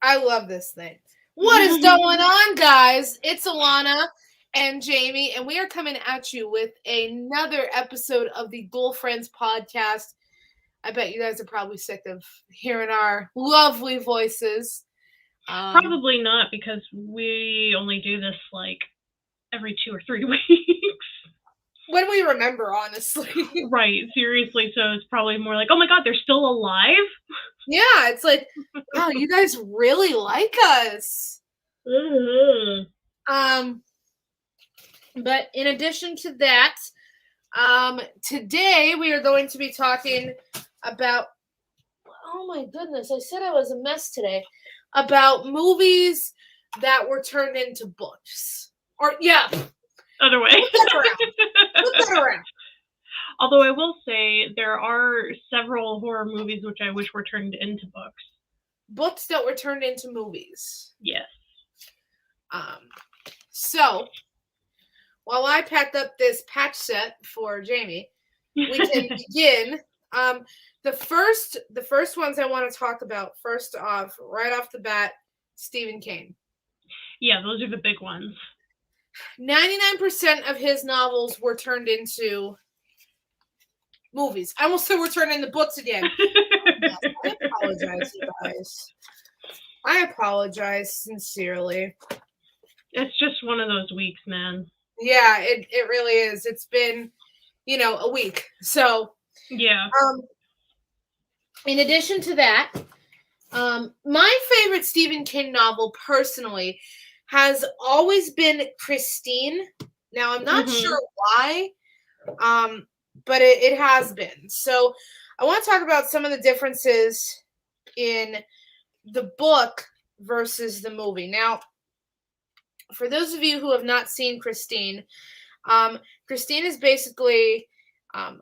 I love this thing. What is going on, guys? It's Alonna and Jamie, and we are coming at you with another episode of the Ghoulfriends podcast. I bet you guys are probably sick of hearing our lovely voices. Probably not, because we only do this like every 2 or 3 weeks. When we remember, honestly. Right, seriously. So it's probably more like, oh my god, they're still alive? Yeah, it's like, wow, you guys really like us. But in addition to that, today we are going to be talking about, oh my goodness, I said I was a mess today, about movies that were turned into books. Or, yeah. Other way. Flip that around. Although I will say there are several horror movies which I wish were turned into books. Books that were turned into movies. Yes. So, while I packed up this patch set for Jamie, we can begin. The first ones I want to talk about, first off, right off the bat, Stephen King. Yeah, those are the big ones. 99% of his novels were turned into movies. I almost said were turned into books again. I apologize, you guys. I apologize sincerely. It's just one of those weeks, man. Yeah, it really is. It's been, a week. So, yeah. In addition to that, my favorite Stephen King novel, personally, has always been Christine. Now, I'm not sure why, but it has been. So, I want to talk about some of the differences in the book versus the movie. Now, for those of you who have not seen Christine, Christine is basically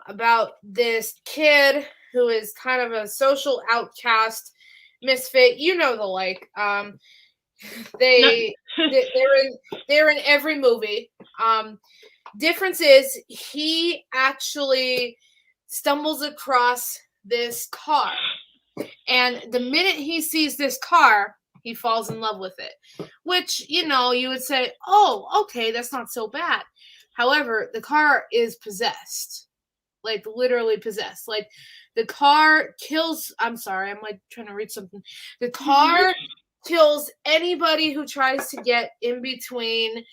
about this kid who is kind of a social outcast, misfit, the like. They're in every movie. Difference is he actually stumbles across this car, and the minute he sees this car, he falls in love with it, which, you would say, oh, okay, that's not so bad. However, the car is possessed, like literally possessed. Like the car kills, I'm sorry, I'm like trying to read something. The car kills anybody who tries to get in between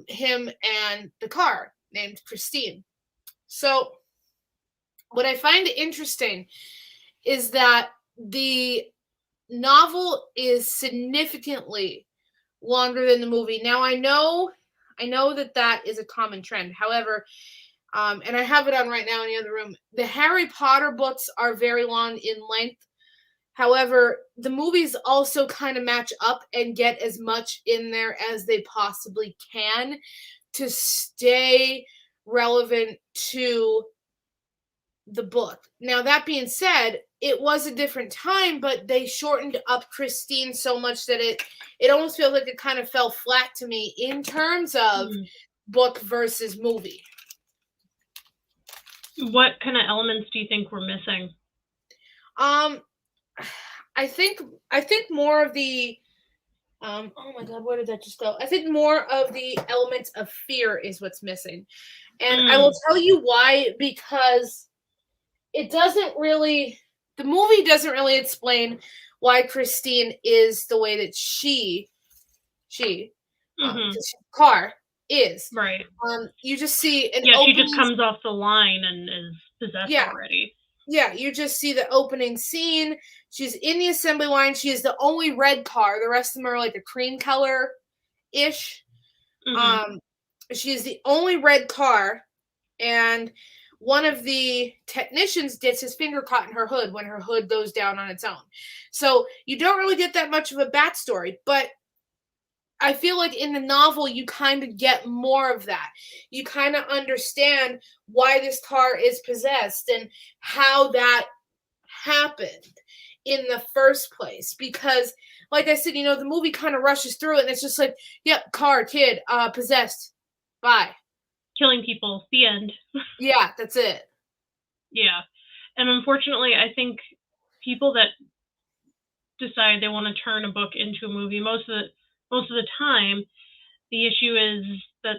him and the car, named Christine. So what I find interesting is that the novel is significantly longer than the movie. Now, I know that is a common trend. However, and I have it on right now in the other room, the Harry Potter books are very long in length. However, the movies also kind of match up and get as much in there as they possibly can to stay relevant to the book. Now, that being said, it was a different time, but they shortened up Christine so much that it almost feels like it kind of fell flat to me in terms of book versus movie. What kind of elements do you think we're missing? I think more of the oh my god, where did that just go? I think more of the elements of fear is what's missing. And I will tell you why, because it doesn't really, the movie doesn't really explain why Christine is the way that she car is. Right. You just see an opening, she just comes off the line and is possessed already. Yeah, you just see the opening scene. She's in the assembly line. She is the only red car. The rest of them are like a cream color-ish. She is the only red car, and one of the technicians gets his finger caught in her hood when her hood goes down on its own. So you don't really get that much of a backstory, but I feel like in the novel, you kind of get more of that. You kind of understand why this car is possessed and how that happened in the first place. Because, like I said, the movie kind of rushes through it, and it's just like, yep, car, kid, possessed, bye. Killing people, the end. Yeah, that's it. Yeah. And unfortunately, I think people that decide they want to turn a book into a movie, most of the time, the issue is that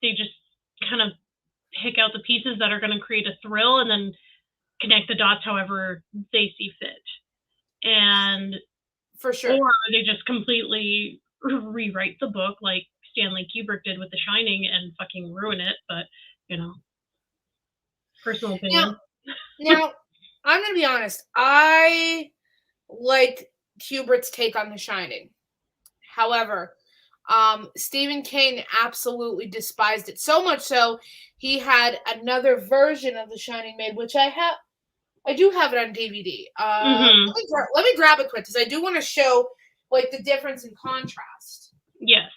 they just kind of pick out the pieces that are going to create a thrill and then connect the dots however they see fit. And for sure. Or they just completely rewrite the book like Stanley Kubrick did with The Shining and fucking ruin it. But, personal opinion. Now I'm going to be honest. I liked Kubrick's take on The Shining. However, Stephen King absolutely despised it. So much so, he had another version of The Shining made, which I do have it on DVD. Let me grab it quick, because I do want to show the difference in contrast. Yes.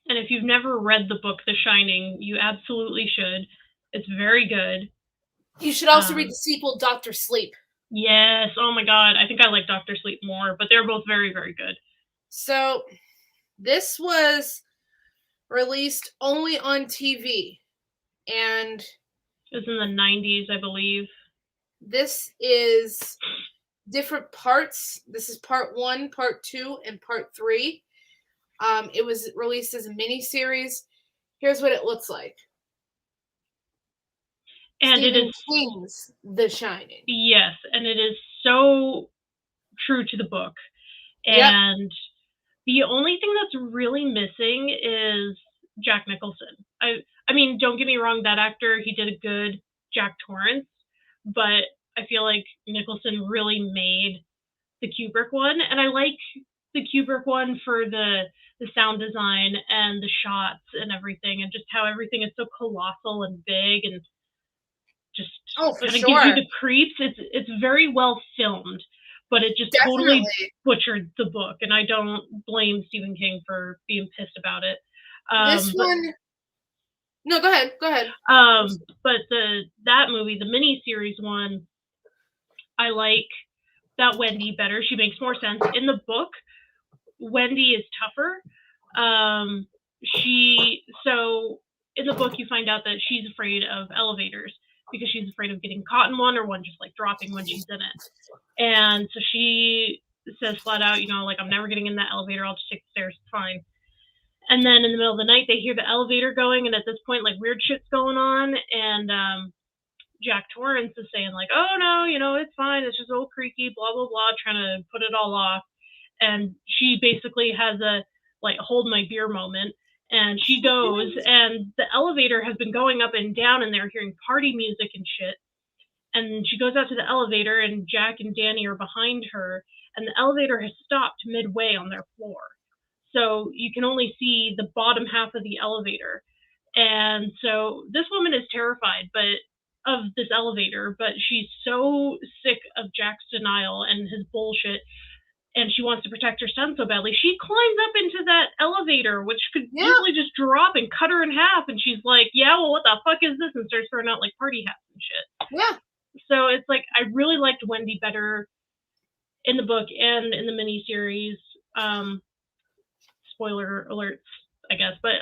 And if you've never read the book The Shining, you absolutely should. It's very good. You should also read the sequel, Dr. Sleep. Yes. Oh my God. I think I like Dr. Sleep more, but they're both very, very good. So this was released only on TV, and it was in the 90s, I believe. This is different parts. This is part 1, part 2, and part 3. It was released as a mini-series. Here's what it looks like. And Stephen it is King's The Shining. Yes, and it is so true to the book. And the only thing that's really missing is Jack Nicholson. I mean, don't get me wrong, that actor, he did a good Jack Torrance, but I feel like Nicholson really made the Kubrick one, and I like the Kubrick one for the sound design and the shots and everything, and just how everything is so colossal and big and just gives you the creeps. It's very well filmed, but it just totally butchered the book, and I don't blame Stephen King for being pissed about it. No, go ahead. But that movie, the mini-series one, I like that Wendy better. She makes more sense. In the book, Wendy is tougher. So in the book, you find out that she's afraid of elevators because she's afraid of getting caught in one or one just dropping when she's in it. And so she says flat out, I'm never getting in that elevator. I'll just take the stairs. It's fine. And then in the middle of the night, they hear the elevator going, and at this point, weird shit's going on, and Jack Torrance is saying, oh, no, it's fine, it's just a little creaky, blah, blah, blah, trying to put it all off, and she basically has a, hold my beer moment, and she goes, and the elevator has been going up and down, and they're hearing party music and shit, and she goes out to the elevator, and Jack and Danny are behind her, and the elevator has stopped midway on their floor. So you can only see the bottom half of the elevator. And so this woman is terrified of this elevator, but she's so sick of Jack's denial and his bullshit, and she wants to protect her son so badly. She climbs up into that elevator, which could easily just drop and cut her in half. And she's like, yeah, well, what the fuck is this? And starts throwing out party hats and shit. Yeah. So it's I really liked Wendy better in the book and in the miniseries. Spoiler alerts, I guess. But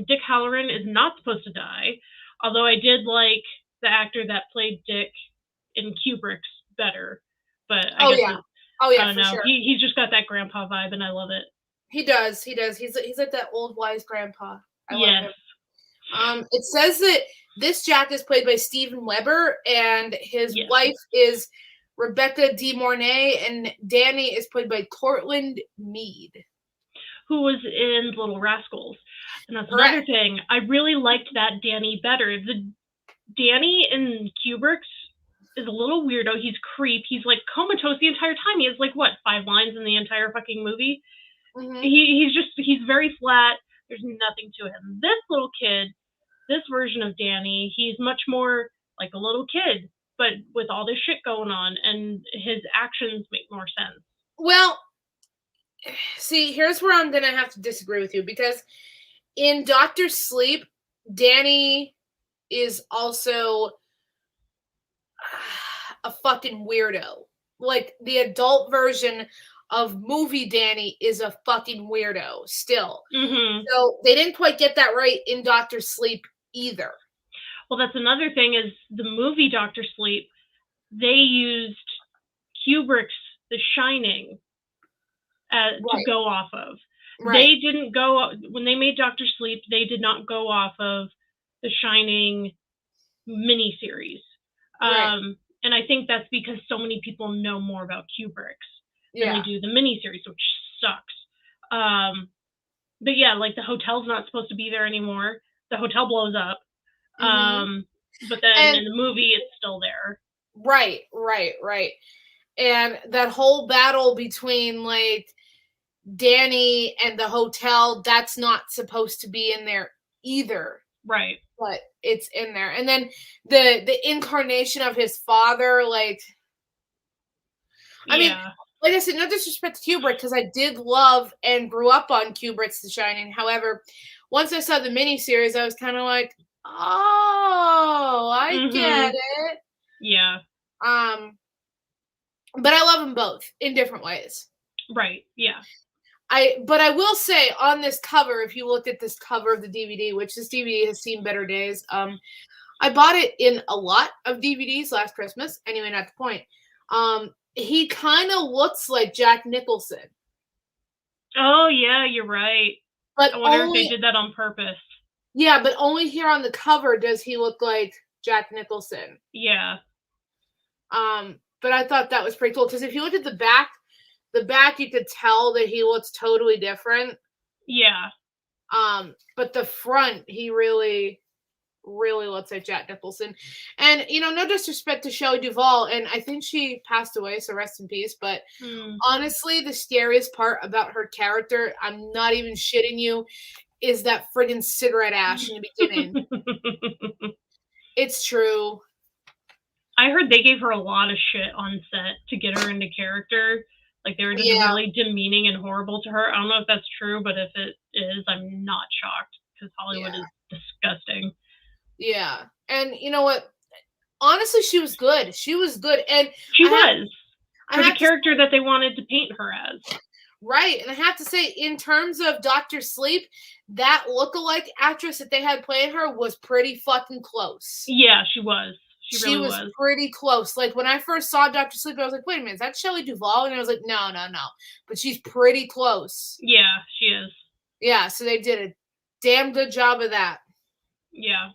Dick Halloran is not supposed to die, although I did like the actor that played Dick in Kubrick's better. But I guess for sure. He's just got that grandpa vibe, and I love it. He does. He's like that old wise grandpa. I love him. It says that this Jack is played by Steven Weber, and his wife is Rebecca De Mornay, and Danny is played by Cortland Mead, who was in Little Rascals. And that's another thing. I really liked that Danny better. The Danny in Kubrick's is a little weirdo. He's creep. He's comatose the entire time. He has 5 lines in the entire fucking movie. Mm-hmm. He's very flat. There's nothing to him. This little kid, this version of Danny, he's much more like a little kid, but with all this shit going on, and his actions make more sense. Well, see, here's where I'm going to have to disagree with you, because in Dr. Sleep, Danny is also a fucking weirdo. The adult version of movie Danny is a fucking weirdo still. Mm-hmm. So they didn't quite get that right in Dr. Sleep either. Well, that's another thing is the movie Dr. Sleep, they used Kubrick's The Shining to go off of. They didn't go, when they made Dr. Sleep, they did not go off of The Shining miniseries. And I think that's because so many people know more about Kubrick's than they do the miniseries, which sucks. But yeah, like the hotel's not supposed to be there anymore. The hotel blows up. But then in the movie, it's still there. Right. And that whole battle between like Danny and the hotel, that's not supposed to be in there either. Right. But it's in there. And then the incarnation of his father, like, I mean, like I said, no disrespect to Kubrick, because I did love and grew up on Kubrick's The Shining. However, once I saw the miniseries, I was kind of like, oh, I get it. Yeah. But I love them both in different ways. Right. Yeah. But I will say on this cover, if you looked at this cover of the DVD, which this DVD has seen better days, I bought it in a lot of DVDs last Christmas. Anyway, not the point. He kind of looks like Jack Nicholson. Oh yeah, you're right. But I wonder if they did that on purpose. Yeah, but only here on the cover does he look like Jack Nicholson. Yeah. But I thought that was pretty cool, because if you look at the back you could tell that he looks totally different. Yeah. But the front, he really looks like Jack Nicholson. And, you know, no disrespect to Shelley Duvall, and I think she passed away, so rest in peace. But honestly, the scariest part about her character, I'm not even shitting you, is that friggin' cigarette ash in the beginning. It's true. I heard they gave her a lot of shit on set to get her into character. Like, they were just really demeaning and horrible to her. I don't know if that's true, but if it is, I'm not shocked, because Hollywood is disgusting. Yeah. And you know what? Honestly, she was good. And she was. For the character that they wanted to paint her as. Right. And I have to say, in terms of Dr. Sleep, that lookalike actress that they had playing her was pretty fucking close. Yeah, she was. She really was pretty close. Like, when I first saw Dr. Sleep, I was like, wait a minute, is that Shelley Duvall? And I was like, no. But she's pretty close. Yeah, she is. Yeah, so they did a damn good job of that. Yeah.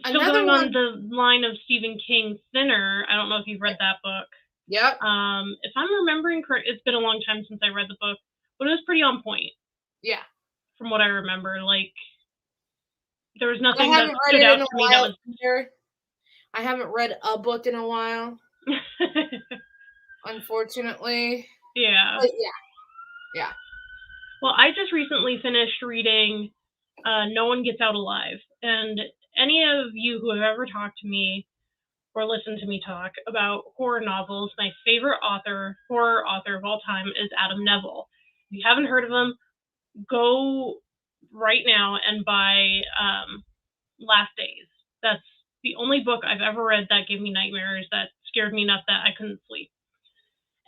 Still going on the line of Stephen King's Thinner, I don't know if you've read that book. Yep. If I'm remembering correct, it's been a long time since I read the book, but it was pretty on point. Yeah. From what I remember, like, there was nothing that stood out to me that was... I haven't read a book in a while. Unfortunately. Yeah. But yeah. Well, I just recently finished reading No One Gets Out Alive, and any of you who have ever talked to me or listened to me talk about horror novels, my favorite horror author of all time is Adam Neville. If you haven't heard of him, go right now and buy Last Days. That's the only book I've ever read that gave me nightmares, that scared me enough that I couldn't sleep.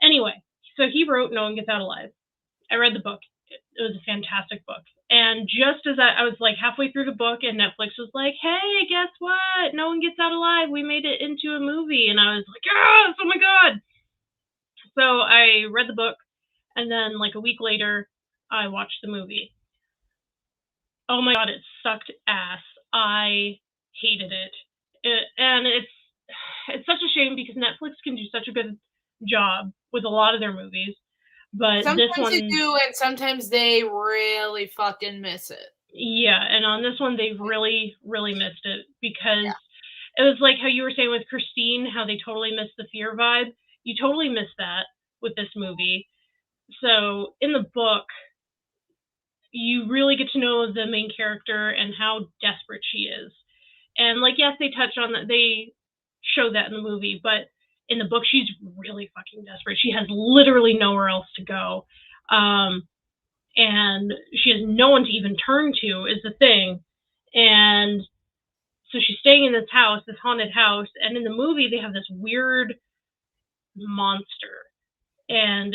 Anyway, so he wrote No One Gets Out Alive. I read the book. It was a fantastic book. And just as I was like halfway through the book, and Netflix was like, hey, guess what? No One Gets Out Alive. We made it into a movie. And I was like, yes, oh my God. So I read the book, and then like a week later, I watched the movie. Oh my God, it sucked ass. I hated it. And it's such a shame, because Netflix can do such a good job with a lot of their movies. But sometimes this one, they do, and sometimes they really fucking miss it. Yeah, and on this one, they've really, really missed it, because it was like how you were saying with Christine, how they totally missed the fear vibe. You totally missed that with this movie. So in the book, you really get to know the main character and how desperate she is. And like, yes, they touch on that. They show that in the movie, but in the book, she's really fucking desperate. She has literally nowhere else to go. And she has no one to even turn to, is the thing. And so she's staying in this house, this haunted house. And in the movie, they have this weird monster. And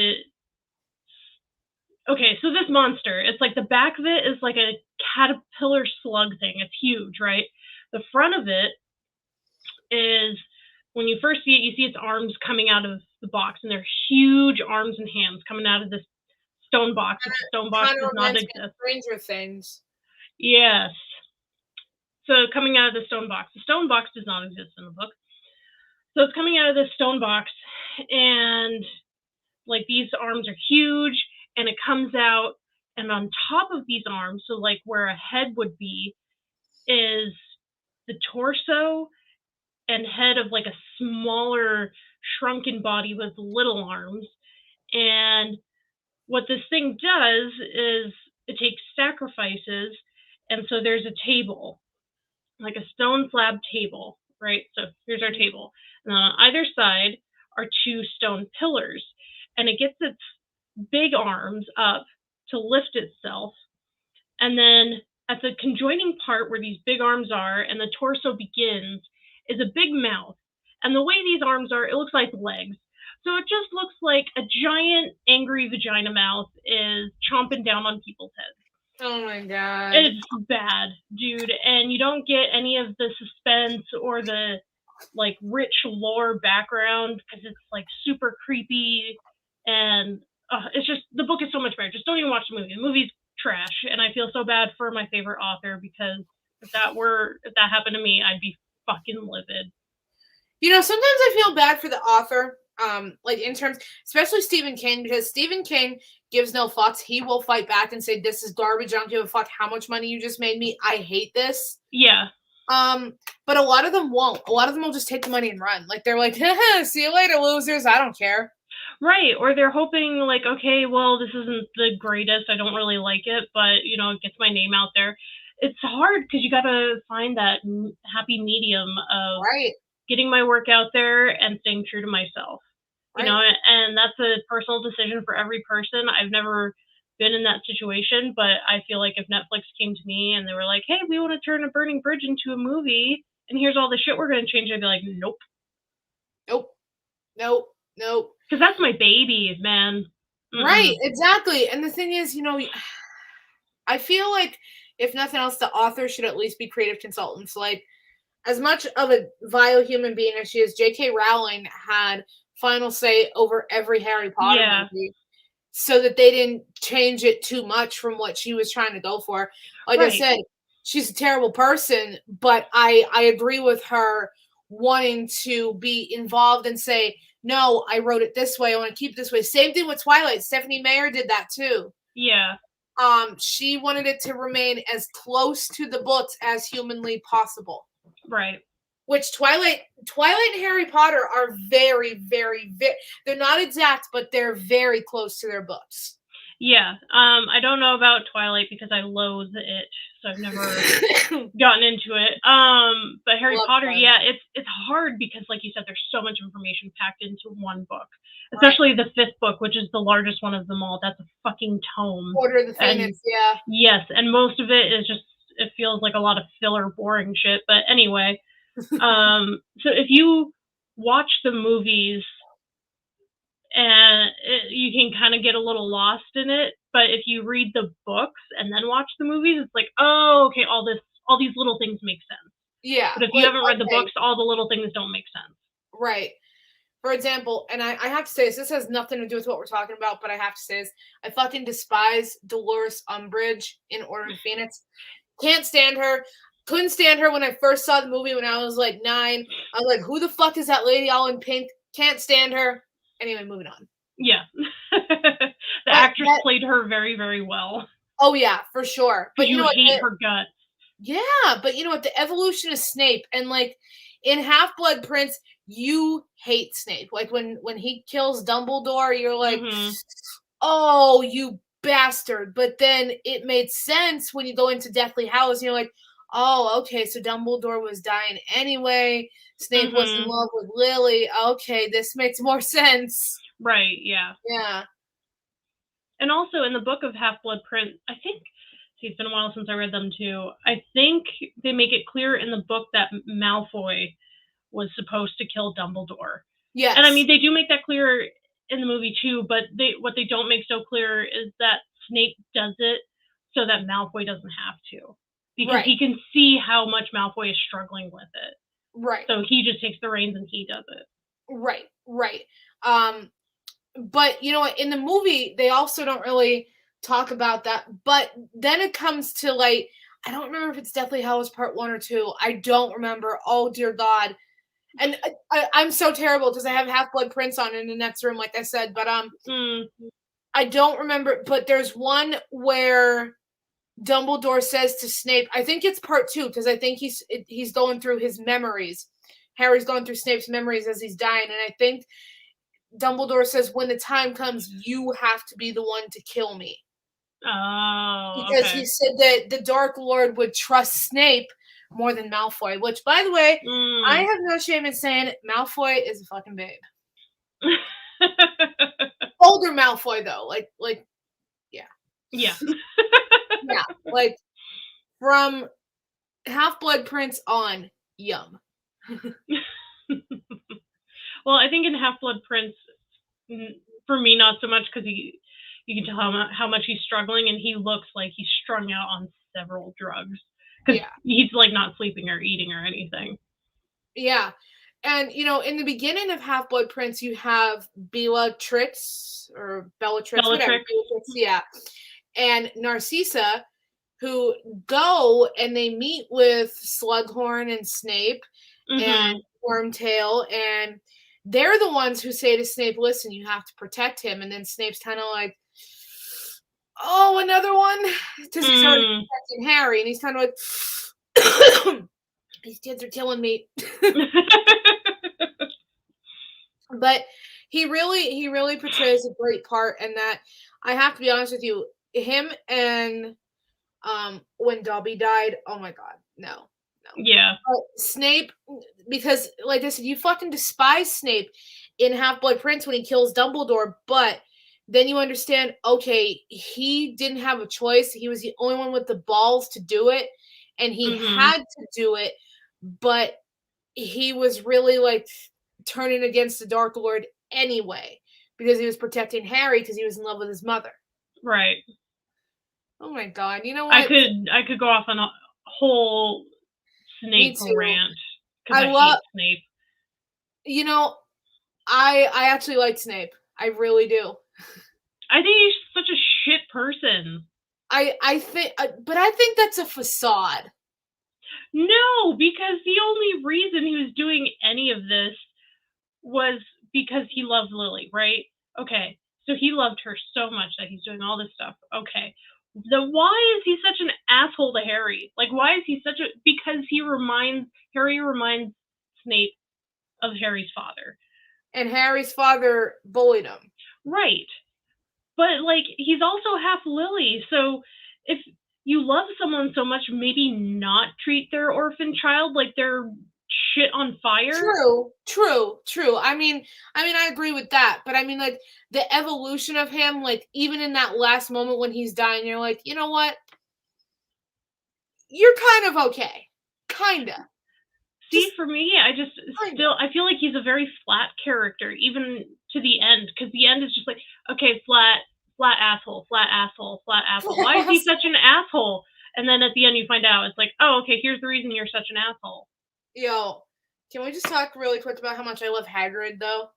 okay, so this monster, it's like the back of it is like a caterpillar slug thing. It's huge, right? The front of it is when you first see it, you see its arms coming out of the box, and they're huge arms and hands coming out of this stone box, which the stone box Kind of does not reminds me of exist. Stranger Things. Yes. So coming out of the stone box. The stone box does not exist in the book. So it's coming out of this stone box, and like these arms are huge, and it comes out, and on top of these arms, so like where a head would be, is the torso and head of like a smaller shrunken body with little arms. And what this thing does is it takes sacrifices, and so there's a table, like a stone slab table, right? So here's our table, and on either side are two stone pillars, and it gets its big arms up to lift itself, and then at the conjoining part where these big arms are and the torso begins is a big mouth. And the way these arms are, it looks like legs. So it just looks like a giant angry vagina mouth is chomping down on people's heads. Oh my god. It's bad, dude. And you don't get any of the suspense or the like rich lore background because it's like super creepy, and it's just, the book is so much better. Just don't even watch the movie. The movie's trash, and I feel so bad for my favorite author, because if that happened to me, I'd be fucking livid. You know, sometimes I feel bad for the author, like in terms, especially Stephen King, because Stephen King gives no fucks. He will fight back and say, "This is garbage. I don't give a fuck how much money you just made me. I hate this." Yeah. But a lot of them won't. A lot of them will just take the money and run. Like they're like, "See you later, losers. I don't care." Right, or they're hoping like, okay, well, this isn't the greatest. I don't really like it, but you know, it gets my name out there. It's hard because you got to find that happy medium of right, getting my work out there and staying true to myself. You know, and that's a personal decision for every person. I've never been in that situation, but I feel like if Netflix came to me and they were like, hey, we want to turn a burning bridge into a movie, and here's all the shit we're going to change, I'd be like, nope. Because that's my baby, man. Right, exactly. And the thing is, you know, I feel like if nothing else, the author should at least be creative consultants. Like, as much of a vile human being as she is, J.K. Rowling had final say over every Harry Potter movie, so that they didn't change it too much from what she was trying to go for. Like I said, she's a terrible person, but I agree with her wanting to be involved and say, no, I wrote it this way. I want to keep it this way. Same thing with Twilight. Stephanie Meyer did that too. Yeah. She wanted it to remain as close to the books as humanly possible. Right. Which Twilight and Harry Potter are very, very, very, they're not exact, but they're very close to their books. Yeah. I don't know about Twilight because I loathe it, so I've never gotten into it. But Harry Potter, yeah, it's hard because, like you said, there's so much information packed into one book. Especially the fifth book, which is the largest one of them all. That's a fucking tome. Order of the Phoenix, yeah. Yes, and most of it is just, it feels like a lot of filler, boring shit. But anyway, so if you watch the movies, and you can kind of get a little lost in it, but if you read the books and then watch the movies, it's like, oh, okay, all these little things make sense. Yeah. But if you haven't read the books, all the little things don't make sense. Right. For example, and I have to say this has nothing to do with what we're talking about, but I have to say this. I fucking despise Dolores Umbridge in Order of the Phoenix. Can't stand her. Couldn't stand her when I first saw the movie when I was like 9. I was like, who the fuck is that lady all in pink? Can't stand her. Anyway, moving on. Yeah. The actress played her very, very well. Oh, yeah, for sure. But you hate her guts. Yeah, but you know what? The evolution of Snape, and like in Half-Blood Prince, you hate Snape. Like when he kills Dumbledore, you're like, oh, you bastard. But then it made sense when you go into Deathly Hallows, and you're like, oh, okay, so Dumbledore was dying anyway. Snape was in love with Lily. Okay, this makes more sense. Right, yeah. Yeah. And also in the book of Half-Blood Prince, I think, see, it's been a while since I read them too. I think they make it clear in the book that Malfoy was supposed to kill Dumbledore. Yes. And I mean, they do make that clear in the movie too, but what they don't make so clear is that Snape does it so that Malfoy doesn't have to. Because he can see how much Malfoy is struggling with it. Right. So he just takes the reins and he does it. Right. But you know what? In the movie, they also don't really talk about that. But then it comes to like, I don't remember if it's Deathly Hallows Part 1 or 2. I don't remember. Oh dear God. And I'm so terrible because I have Half-Blood Prince on in the next room, like I said. But I don't remember. But there's one where Dumbledore says to Snape, I think it's Part 2 because I think he's going through his memories. Harry's going through Snape's memories as he's dying, and I think Dumbledore says, when the time comes, you have to be the one to kill me. Oh, because he said that the Dark Lord would trust Snape more than Malfoy, which, by the way, I have no shame in saying Malfoy is a fucking babe. Older Malfoy, though. Like, yeah. Yeah. Yeah. Like, from Half-Blood Prince on, yum. Well, I think in Half-Blood Prince, for me, not so much, because you can tell how much he's struggling, and he looks like he's strung out on several drugs. Because he's, like, not sleeping or eating or anything. Yeah. And, you know, in the beginning of Half-Blood Prince, you have Bellatrix, whatever. Bellatrix, yeah. And Narcissa, who go and they meet with Slughorn and Snape and Wormtail, and they're the ones who say to Snape, listen, you have to protect him. And then Snape's kind of like, oh, another one? Because he's already protecting Harry, and he's kind of like, these kids are killing me. But he really portrays a great part, and that I have to be honest with you, him and when Dobby died, oh my God, no. Yeah. Snape, because like I said, you fucking despise Snape in Half-Blood Prince when he kills Dumbledore, but then you understand, okay, he didn't have a choice. He was the only one with the balls to do it, and he had to do it, but he was really like turning against the Dark Lord anyway, because he was protecting Harry because he was in love with his mother. Right. Oh my God! You know what? I could go off on a whole Snape rant because I hate Snape. You know, I actually like Snape. I really do. I think he's such a shit person. I think, but I think that's a facade. No, because the only reason he was doing any of this was because he loved Lily, right? Okay, so he loved her so much that he's doing all this stuff. Okay, then why is he such an asshole to Harry? Like, why is he such a... Because Harry reminds Snape of Harry's father. And Harry's father bullied him. Right. But, like, he's also half Lily, so if you love someone so much, maybe not treat their orphan child like they're shit on fire. True. I mean, I agree with that, but I mean, like, the evolution of him, like, even in that last moment when he's dying, you're like, you know what? You're kind of okay. Kinda. See, for me, I feel like he's a very flat character, even to the end, because the end is just like, okay, flat asshole. Why is he such an asshole? And then at the end you find out, it's like, oh, okay, here's the reason you're such an asshole. Yo, can we just talk really quick about how much I love Hagrid, though?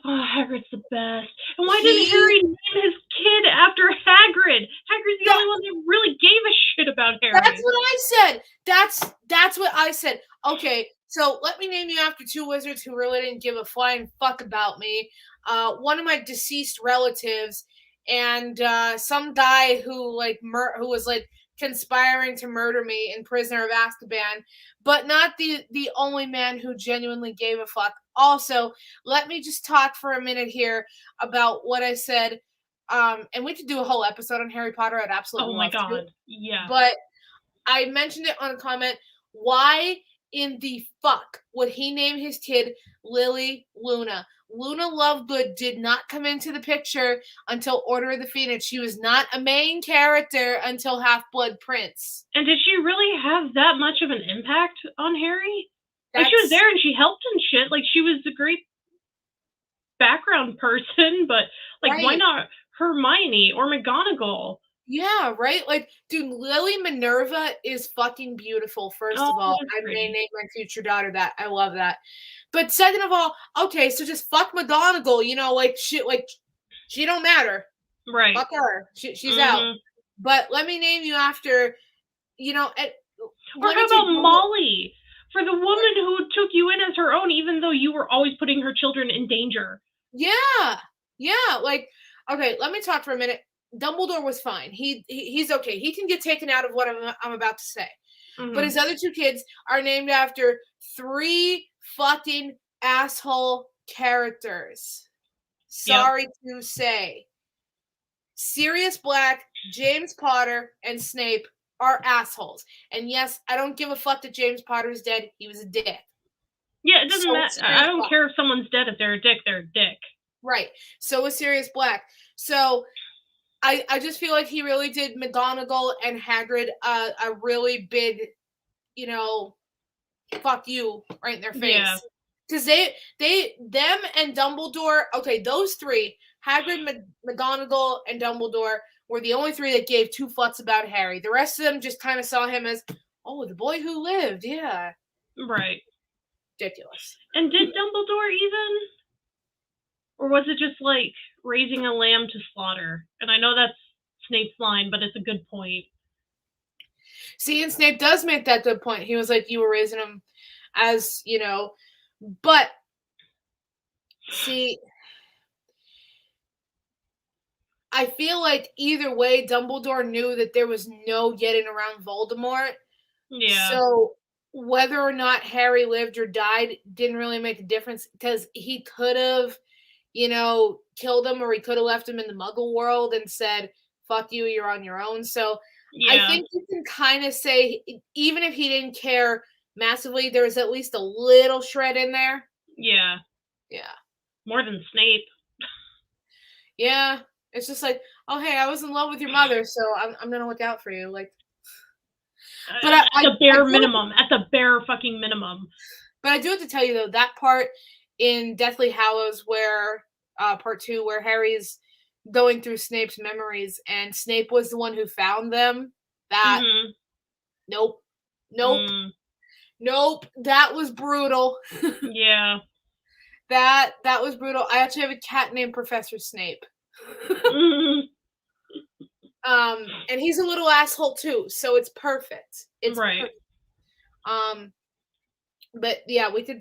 Oh, Hagrid's the best. And why didn't Harry name his kid after Hagrid? Hagrid's the only one that really gave a shit about Harry. That's what I said. That's what I said. Okay, so let me name you after two wizards who really didn't give a flying fuck about me. One of my deceased relatives, and some guy who was like conspiring to murder me in Prisoner of Azkaban, but not the only man who genuinely gave a fuck. Also, let me just talk for a minute here about what I said. And we could do a whole episode on Harry Potter. I'd absolutely love to. Oh my God, yeah. But I mentioned it on a comment. Why in the fuck would he name his kid Lily Luna? Luna Lovegood did not come into the picture until Order of the Phoenix. She was not a main character until Half-Blood Prince. And did she really have that much of an impact on Harry? Like, she was there and she helped and shit. Like, she was a great background person, but, like, why not Hermione or McGonagall? Yeah, right? Like, dude, Lily Minerva is fucking beautiful, first Oh, of all. that's I may pretty. name my future daughter that. I love that. But second of all, okay, so just fuck McGonagall, like, she don't matter. Right. Fuck her. She's out. Mm-hmm. But let me name you after, and Or let how me take about Molly? For the woman who took you in as her own, even though you were always putting her children in danger. Yeah. Yeah, like, okay, let me talk for a minute. Dumbledore was fine. He's okay. He can get taken out of what I'm about to say. Mm-hmm. But his other two kids are named after 3 fucking asshole characters. Sorry to say. Sirius Black, James Potter, and Snape are assholes. And yes, I don't give a fuck that James Potter's dead. He was a dick. Yeah, it doesn't So matter. I don't care if someone's dead. If they're a dick, they're a dick. Right. So was Sirius Black. So I just feel like he really did McGonagall and Hagrid a really big, fuck you right in their face. Yeah. Because them and Dumbledore, okay, those 3, Hagrid, McGonagall, and Dumbledore were the only 3 that gave 2 fucks about Harry. The rest of them just kind of saw him as, oh, the boy who lived, yeah. Right. Ridiculous. And did Dumbledore even? Or was it just like raising a lamb to slaughter? And I know that's Snape's line, but it's a good point. See, and Snape does make that good point. He was like, you were raising him as, but see, I feel like either way, Dumbledore knew that there was no getting around Voldemort. Yeah. So whether or not Harry lived or died didn't really make a difference because he could have, killed him, or he could have left him in the Muggle world and said, fuck you, you're on your own. So yeah. I think you can kind of say, even if he didn't care massively, there was at least a little shred in there. Yeah. Yeah. More than Snape. Yeah. It's just like, oh, hey, I was in love with your mother, so I'm going to look out for you. Like, but at the bare fucking minimum. But I do have to tell you, though, that part in Deathly Hallows where, part 2, where Harry's going through Snape's memories and Snape was the one who found them, that, nope, that was brutal. Yeah. That was brutal. I actually have a cat named Professor Snape. And he's a little asshole too, so it's perfect. It's right. Perfect. But yeah, we could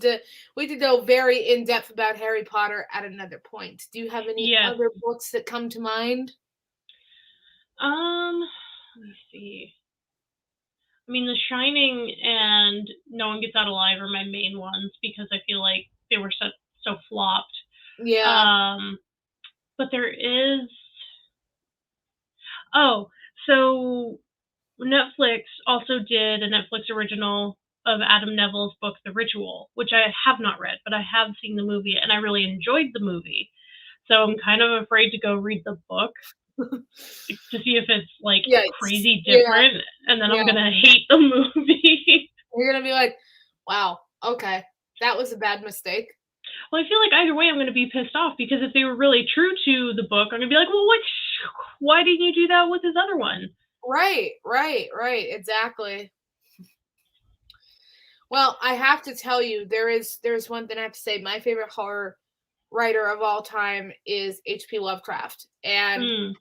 go very in depth about Harry Potter at another point. Do you have any other books that come to mind? Let me see. I mean, The Shining and No One Gets Out Alive are my main ones because I feel like they were so flopped. Yeah. But there is. Oh, so Netflix also did a Netflix original of Adam Neville's book, The Ritual, which I have not read, but I have seen the movie, and I really enjoyed the movie. So I'm kind of afraid to go read the book to see if it's, like, crazy different, and then I'm going to hate the movie. You're going to be like, wow, okay, that was a bad mistake. Well, I feel like either way I'm going to be pissed off, because if they were really true to the book, I'm going to be like, well, why didn't you do that with his other one? Right, exactly. Well, I have to tell you, there's one thing I have to say. My favorite horror writer of all time is H.P. Lovecraft. And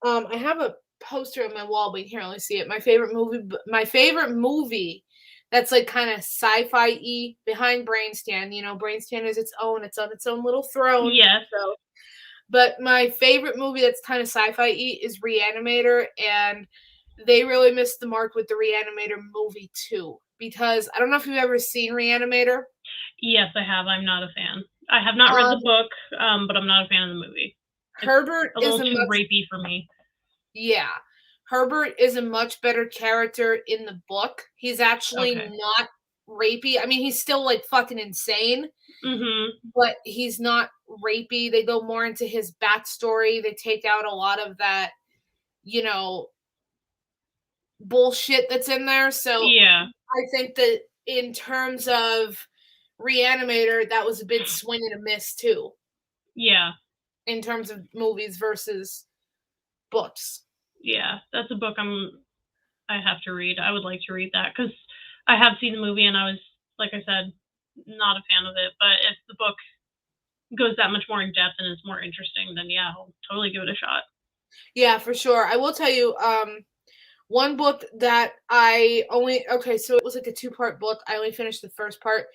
I have a poster on my wall, but you can't really see it. My favorite movie that's like kind of sci-fi-y behind Brainstand. Brainstand is it's on its own little throne. Yes. So. But my favorite movie that's kind of sci-fi-y is Reanimator, and they really missed the mark with the Reanimator movie too. Because I don't know if you've ever seen Reanimator. Yes, I have. I'm not a fan. I have not read the book, but I'm not a fan of the movie. Herbert is a little too rapey for me. Yeah. Herbert is a much better character in the book. He's actually not rapey. I mean, he's still like fucking insane. But he's not rapey. They go more into his backstory. They take out a lot of that, bullshit that's in there. So yeah, I think that in terms of Reanimator, that was a big swing and a miss too. Yeah. In terms of movies versus books. Yeah, that's a book I have to read. I would like to read that because I have seen the movie and I was, like I said, not a fan of it. But if the book goes that much more in depth and is more interesting, then yeah, I'll totally give it a shot. Yeah, for sure. I will tell you, one book that I only okay, so it was like a two-part book. I only finished the first part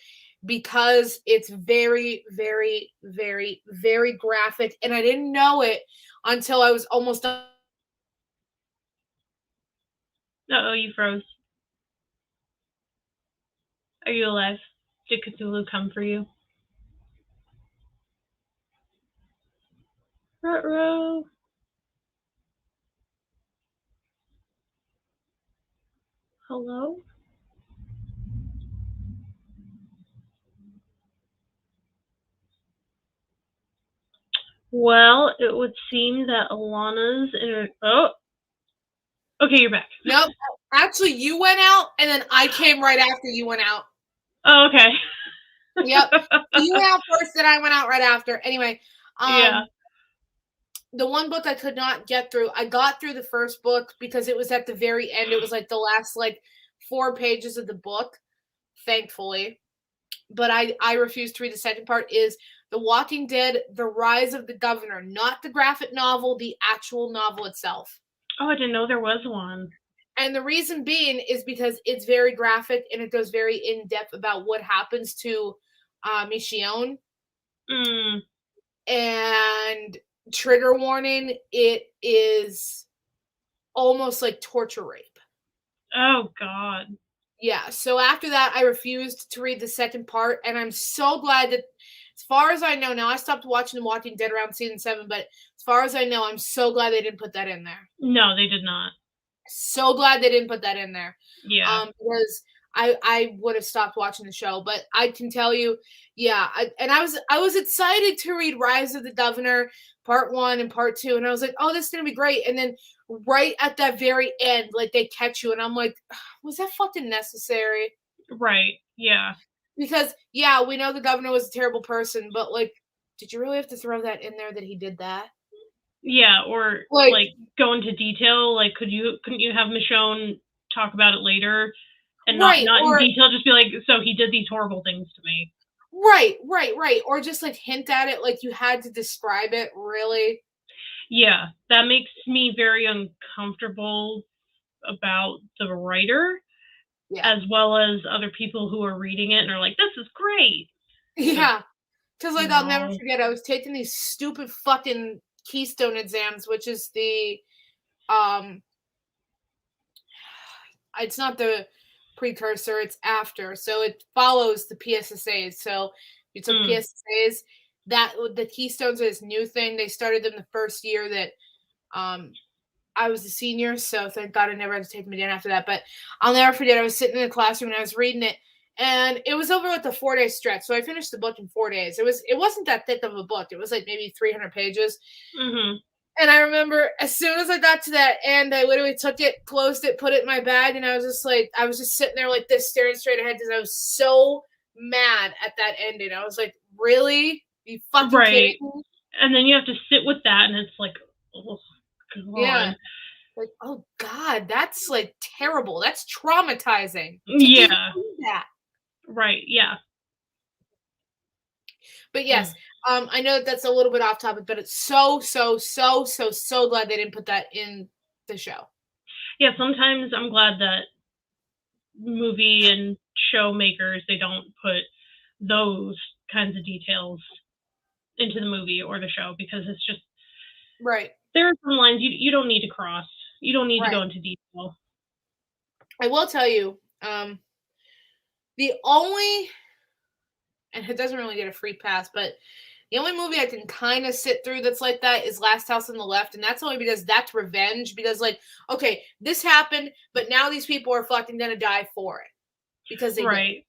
because it's very, very, very, very graphic, and I didn't know it until I was almost done. Uh oh, you froze. Are you alive? Did Cthulhu come for you? Ruh-roh. Hello? Well, it would seem that Alana's oh, okay, you're back. Nope. Actually, you went out, and then I came right after you went out. Oh, okay. Yep. You went out first, then I went out right after. Anyway, Yeah. the one book I could not get through, I got through the first book because it was at the very end. It was like the last like 4 pages of the book, thankfully. But I refused to read the second part is The Walking Dead: The Rise of the Governor, not the graphic novel, the actual novel itself. Oh, I didn't know there was one. And the reason being is because it's very graphic and it goes very in depth about what happens to Michonne. Mm. And trigger warning, it is almost like torture rape. Oh, God. Yeah, so after that, I refused to read the second part, and I'm so glad that, as far as I know now, I stopped watching The Walking Dead around season 7, but as far as I know, I'm so glad they didn't put that in there. No, they did not. So glad they didn't put that in there. Yeah. Because I would have stopped watching the show, but I can tell you, yeah, I was excited to read Rise of the Governor part 1 and part 2, and I was like, oh, this is gonna be great. And then right at that very end, like they catch you, and I'm like, was that fucking necessary? Right. Yeah. Because yeah, we know the governor was a terrible person, but like, did you really have to throw that in there that he did that? Yeah, or like go into detail. Like, couldn't you have Michonne talk about it later, and not right, in or detail, just be like, so he did these horrible things to me. right, or just like hint at it, like you had to describe it. Really? Yeah, that makes me very uncomfortable about the writer, Yeah, as well as other people who are reading it and are like, "This is great." yeah. Because like I'll never No. forget, I was taking these stupid fucking Keystone exams, which is the um, it's not the precursor, it's after, so it follows the PSSAs. So you took PSSAs. That the Keystones are this new thing. They started them the first year that I was a senior, so thank God I never had to take them again after that. But I'll never forget, I was sitting in the classroom and I was reading it, and it was over like the 4-day stretch. So I finished the book in 4 days. It wasn't that thick of a book. It was like maybe 300 pages. Mm-hmm. And I remember as soon as I got to that end, I literally took it, closed it, put it in my bag, and I was just sitting there like this, staring straight ahead because I was so mad at that ending. I was like, really? Are you fucking kidding me? And then you have to sit with that, and it's like, oh, God. Yeah. Like, oh God, that's like terrible. That's traumatizing. To even do that. Right. Yeah. But yes, I know that's a little bit off topic, but it's so glad they didn't put that in the show. Yeah, sometimes I'm glad that movie and show makers, they don't put those kinds of details into the movie or the show, because it's just right. There are some lines you don't need to cross. You don't need to go into detail. I will tell you, the only, and it doesn't really get a free pass, but the only movie I can kind of sit through that's like that is Last House on the Left, and that's only because that's revenge. Because like, okay, this happened, but now these people are fucking gonna die for it because they did.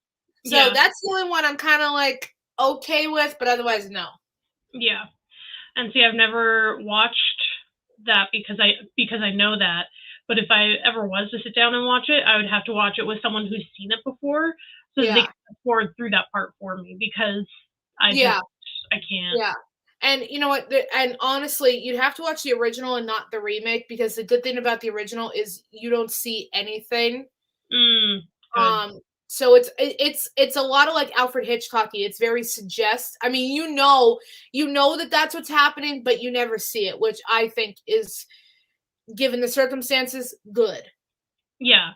So that's the only one I'm kind of like okay with, but otherwise no. Yeah, and see, I've never watched that because I know that. But if I ever was to sit down and watch it, I would have to watch it with someone who's seen it before, so they can forward through that part for me, because I can't. Yeah. And you know what? And honestly, you'd have to watch the original and not the remake, because the good thing about the original is you don't see anything. Good. So it's a lot of like Alfred Hitchcocky. It's very suggest. I mean, you know that that's what's happening, but you never see it, which I think is, given the circumstances, good. Yeah.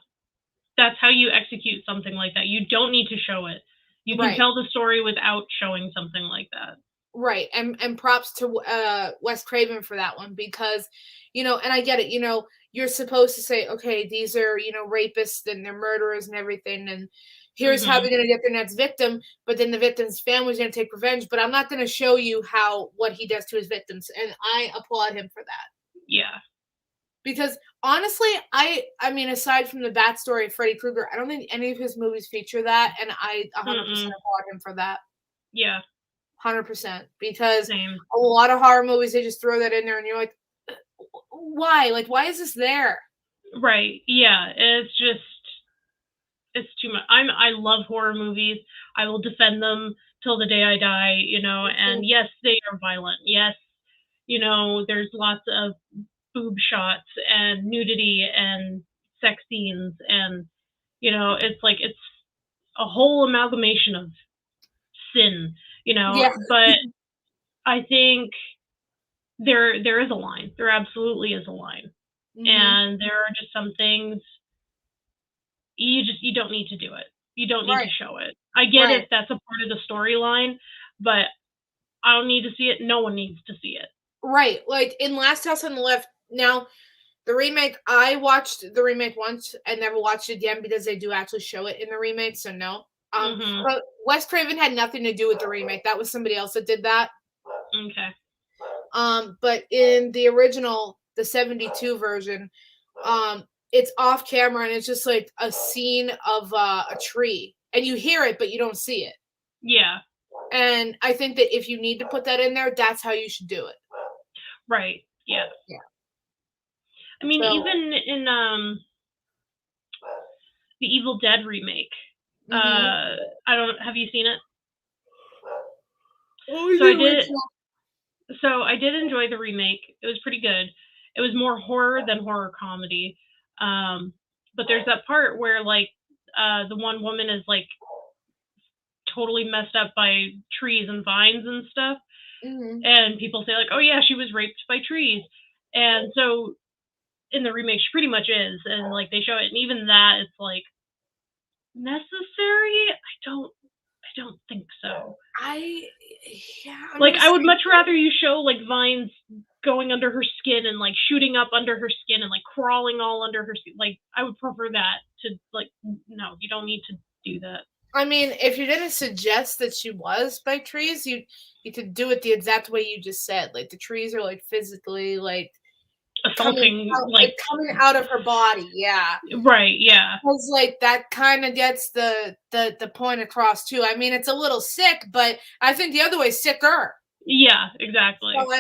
That's how you execute something like that. You don't need to show it. You can Right. tell the story without showing something like that. Right. And props to Wes Craven for that one, because, and I get it, you're supposed to say, okay, these are, rapists and they're murderers and everything, and here's how they're going to get their next victim, but then the victim's family's going to take revenge, but I'm not going to show you what he does to his victims, and I applaud him for that. Yeah. Because honestly, I mean, aside from the bat story of Freddy Krueger, I don't think any of his movies feature that, and I 100% applaud him for that. Yeah. 100%, because Same. a lot of horror movies, they just throw that in there and you're like, why? Like, why is this there? Right. Yeah. It's too much. I love horror movies. I will defend them till the day I die, and yes, they are violent. Yes, there's lots of boob shots and nudity and sex scenes, and it's like it's a whole amalgamation of sin, Yeah. But I think there is a line. There absolutely is a line. Mm-hmm. And there are just some things you don't need to do it. You don't need to show it. I get if that's a part of the storyline, but I don't need to see it. No one needs to see it. Right. Like in Last House on the Left, now the remake, I watched the remake once and never watched it again, because they do actually show it in the remake, so no. But Wes Craven had nothing to do with the remake. That was somebody else that did that. Okay. But in the original, the 72 version, it's off camera and it's just like a scene of a tree, and you hear it, but you don't see it. Yeah. And I think that if you need to put that in there, that's how you should do it. Right. Yeah. Yeah. I mean, even in the Evil Dead remake, have you seen it? Oh, so I did enjoy the remake. It was pretty good. It was more horror than horror comedy. But there's that part where like the one woman is like totally messed up by trees and vines and stuff. And people say like, oh yeah, she was raped by trees. And so in the remake, she pretty much is. And like they show it, and even that, it's like necessary. I don't think so. I would much rather you show like vines going under her skin and like shooting up under her skin and like crawling all under her skin. Like I would prefer that to like, no, you don't need to do that. I mean, if you're gonna suggest that she was by trees, you could do it the exact way you just said. Like the trees are like physically like coming out of her body. Yeah. Right. Yeah. Because like that kind of gets the point across too. I mean, it's a little sick, but I think the other way is sicker. Yeah. Exactly. So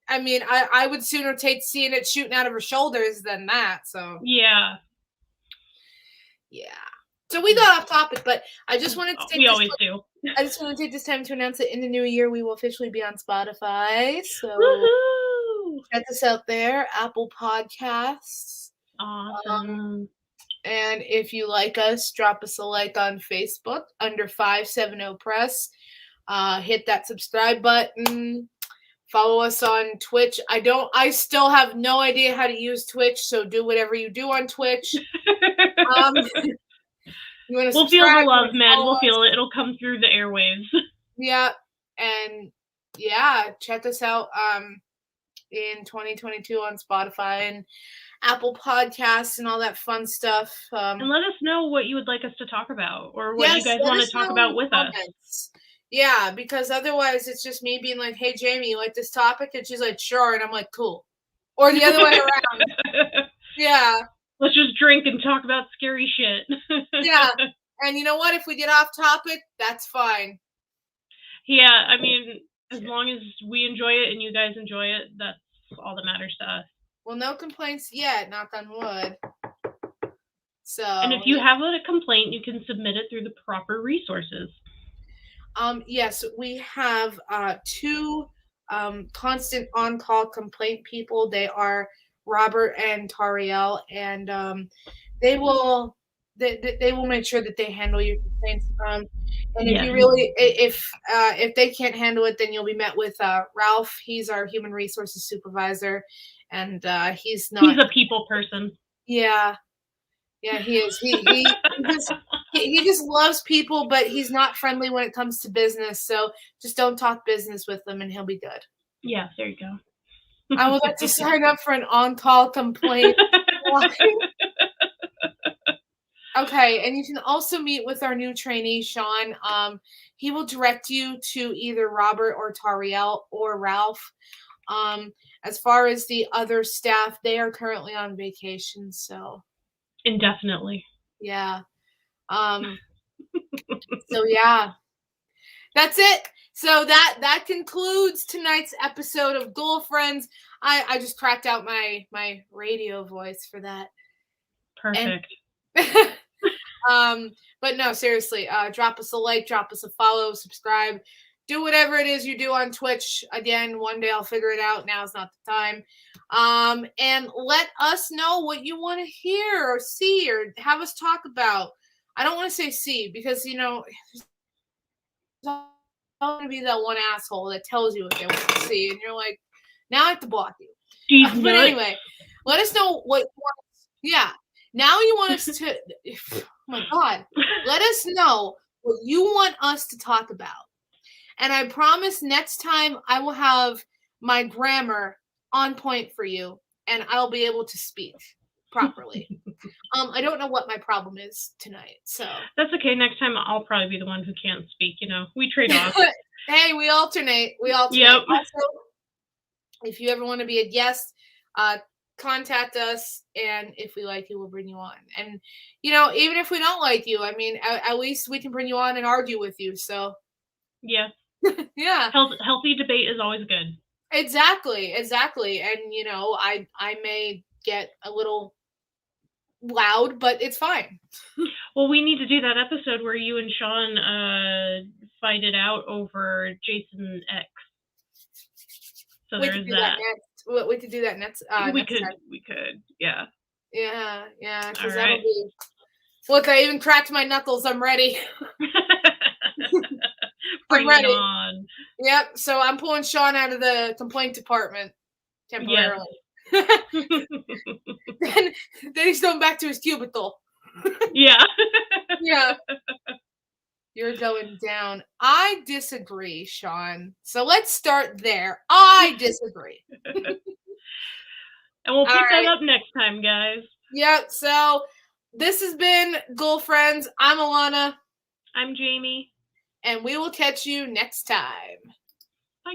I mean, I would sooner take seeing it shooting out of her shoulders than that. So yeah. Yeah. So we got off topic, but I just wanted to take we always do. I just want to take this time to announce that in the new year we will officially be on Spotify. So check us out there, Apple Podcasts. Awesome. And if you like us, drop us a like on Facebook under 570 Press. Hit that subscribe button. Follow us on Twitch. I still have no idea how to use Twitch, so do whatever you do on Twitch. We'll feel the love, man. We'll feel it. It'll come through the airwaves. Yeah. And yeah, check us out in 2022 on Spotify and Apple Podcasts and all that fun stuff. And let us know what you would like us to talk about, or what you guys want to talk about with us. Yeah, because otherwise it's just me being like, hey, Jamie, you like this topic? And she's like, sure. And I'm like, cool. Or the other way around. Yeah. Let's just drink and talk about scary shit. Yeah. And you know what? If we get off topic, that's fine. Yeah, I mean, as long as we enjoy it and you guys enjoy it, that's all that matters to us. Well, no complaints yet, knock on wood. So, and if you have a complaint, you can submit it through the proper resources. Yes, we have 2 constant on-call complaint people. They are Robert and Tariel, and they will make sure that they handle your complaints. And if Yes. you really if they can't handle it, then you'll be met with Ralph. He's our human resources supervisor, and he's not. He's a people person. Yeah, yeah, he is. He just loves people, but he's not friendly when it comes to business. So just don't talk business with him, and he'll be good. Yeah, there you go. I would like to sign up for an on-call complaint. Okay, and you can also meet with our new trainee, Sean. He will direct you to either Robert or Tariel or Ralph. As far as the other staff, they are currently on vacation, so Indefinitely. yeah. So yeah. That's it. So that concludes tonight's episode of Ghoulfriends. I just cracked out my radio voice for that. Perfect. But no, seriously, drop us a like, drop us a follow, subscribe, do whatever it is you do on Twitch. Again, one day I'll figure it out. Now's not the time. And let us know what you want to hear or see or have us talk about. I don't want to say see because there's going to be that one asshole that tells you what they want to see, and you're like, now I have to block you. But anyway, let us know what you want. Yeah, now you want us to. Oh my God, let us know what you want us to talk about, and I promise next time I will have my grammar on point for you, and I'll be able to speak properly. I don't know what my problem is tonight, so that's okay. Next time I'll probably be the one who can't speak. We trade off. Hey, we alternate. Yep. Also, if you ever want to be a guest, contact us, and if we like you, we'll bring you on. And even if we don't like you, I mean, at least we can bring you on and argue with you. So yeah. Yeah. Healthy debate is always good. Exactly. And I may get a little loud, but it's fine. Well, we need to do that episode where you and Sean fight it out over Jason X. So we there's could do that next. We could do that next. We next could. time. We could. Yeah. Yeah. Because All right. that'll be. Look, I even cracked my knuckles. I'm ready. Bring it on. Yep. So I'm pulling Sean out of the complaint department temporarily. Yes. then he's going back to his cubicle. Yeah. Yeah. You're going down. I disagree, Sean. So let's start there. I disagree. And we'll pick that up next time, guys. Yep. So this has been Ghoulfriends. I'm Alonna. I'm Jamie. And we will catch you next time.